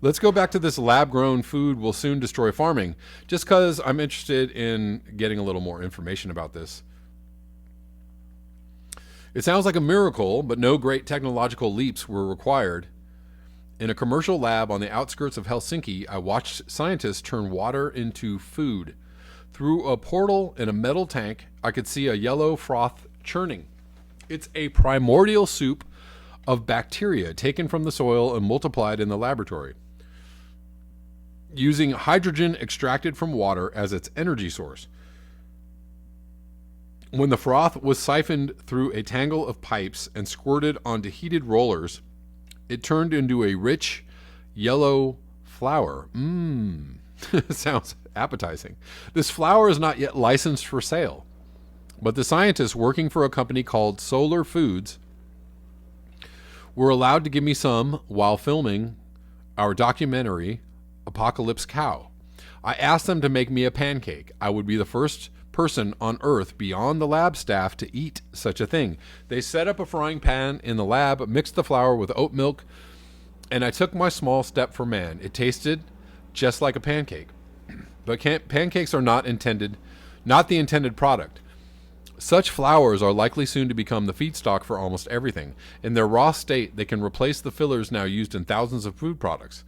Let's go back to this lab-grown food will soon destroy farming, just because I'm interested in getting a little more information about this. It sounds like a miracle, but no great technological leaps were required. In a commercial lab on the outskirts of Helsinki, I watched scientists turn water into food. Through a portal in a metal tank, I could see a yellow froth churning. It's a primordial soup of bacteria taken from the soil and multiplied in the laboratory, using hydrogen extracted from water as its energy source. When the froth was siphoned through a tangle of pipes and squirted onto heated rollers, it turned into a rich yellow flour. Sounds appetizing. This flour is not yet licensed for sale, but the scientists working for a company called Solar Foods were allowed to give me some while filming our documentary, Apocalypse Cow. I asked them to make me a pancake. I would be the first person on Earth beyond the lab staff to eat such a thing. They set up a frying pan in the lab, mixed the flour with oat milk, and I took my small step for man. It tasted just like a pancake. But pancakes are not the intended product. Such flours are likely soon to become the feedstock for almost everything. In their raw state, they can replace the fillers now used in thousands of food products.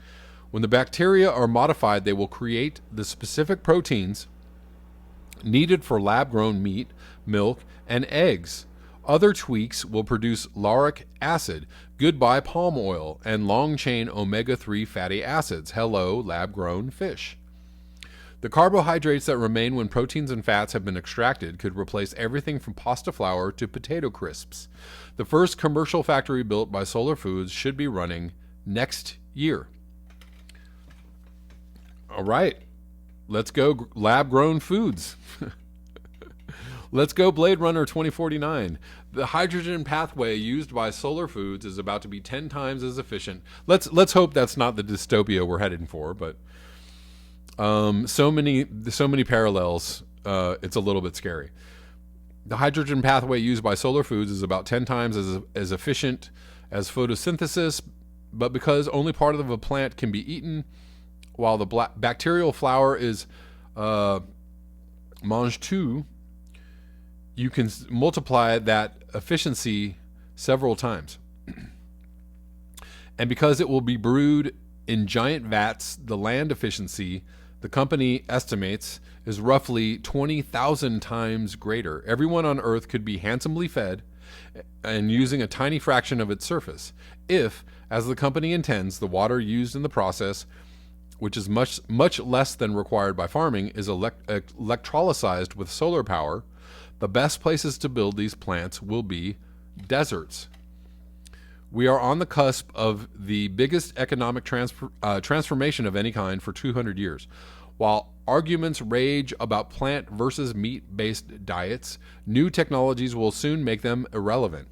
When the bacteria are modified, they will create the specific proteins needed for lab-grown meat, milk, and eggs. Other tweaks will produce lauric acid, goodbye palm oil, and long-chain omega-3 fatty acids. Hello, lab-grown fish. The carbohydrates that remain when proteins and fats have been extracted could replace everything from pasta flour to potato crisps. The first commercial factory built by Solar Foods should be running next year. All right. Let's go lab-grown foods. Let's go Blade Runner 2049. The hydrogen pathway used by Solar Foods is about to be 10 times as efficient. Let's hope that's not the dystopia we're heading for, but so many parallels. It's a little bit scary. The hydrogen pathway used by Solar Foods is about 10 times as efficient as photosynthesis, but because only part of a plant can be eaten, while the bacterial flour is mange tout, you can multiply that efficiency several times. And because it will be brewed in giant vats, the land efficiency, the company estimates, is roughly 20,000 times greater. Everyone on Earth could be handsomely fed and using a tiny fraction of its surface, if, as the company intends, the water used in the process, which is much less than required by farming, is electrolyzed with solar power. The best places to build these plants will be deserts. We are on the cusp of the biggest economic transformation of any kind for 200 years. While arguments rage about plant versus meat-based diets, new technologies will soon make them irrelevant.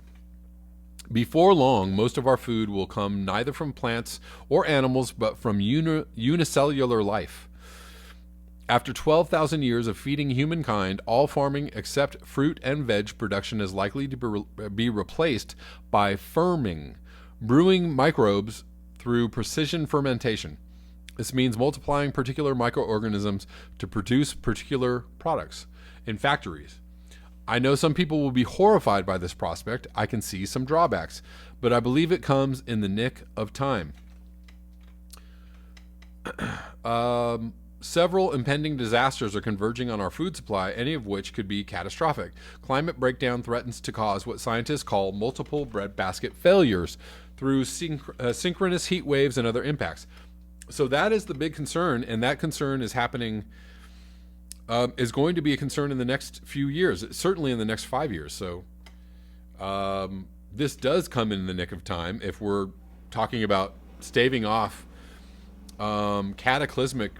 Before long, most of our food will come neither from plants or animals, but from unicellular life. After 12,000 years of feeding humankind, all farming except fruit and veg production is likely to be replaced by ferming, brewing microbes through precision fermentation. This means multiplying particular microorganisms to produce particular products in factories. I know some people will be horrified by this prospect. I can see some drawbacks, but I believe it comes in the nick of time. Several impending disasters are converging on our food supply, any of which could be catastrophic. Climate breakdown threatens to cause what scientists call multiple breadbasket failures through synchronous heat waves and other impacts. So that is the big concern, and that concern is happening, is going to be a concern in the next few years, certainly in the next 5 years. So this does come in the nick of time if we're talking about staving off cataclysmic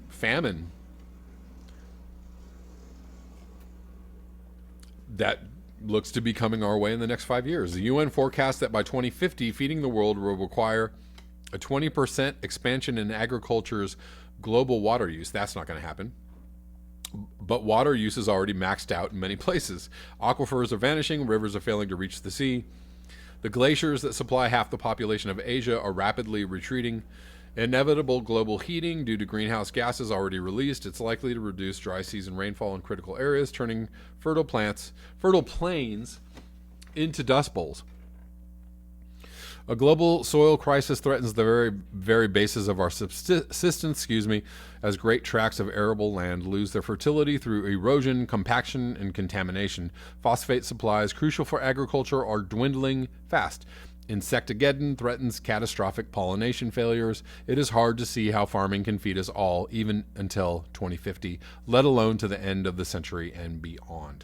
famine that looks to be coming our way in the next 5 years. The UN forecasts that by 2050, feeding the world will require a 20% expansion in agriculture's global water use. That's not going to happen. But water use is already maxed out in many places. Aquifers are vanishing, rivers are failing to reach the sea. The glaciers that supply half the population of Asia are rapidly retreating. Inevitable global heating due to greenhouse gases already released. It's likely to reduce dry season rainfall in critical areas, turning fertile plains into dust bowls. A global soil crisis threatens the very basis of our subsistence, as great tracts of arable land lose their fertility through erosion, compaction, and contamination. Phosphate supplies, crucial for agriculture, are dwindling fast. Insectageddon threatens catastrophic pollination failures. It is hard to see how farming can feed us all, even until 2050, let alone to the end of the century and beyond.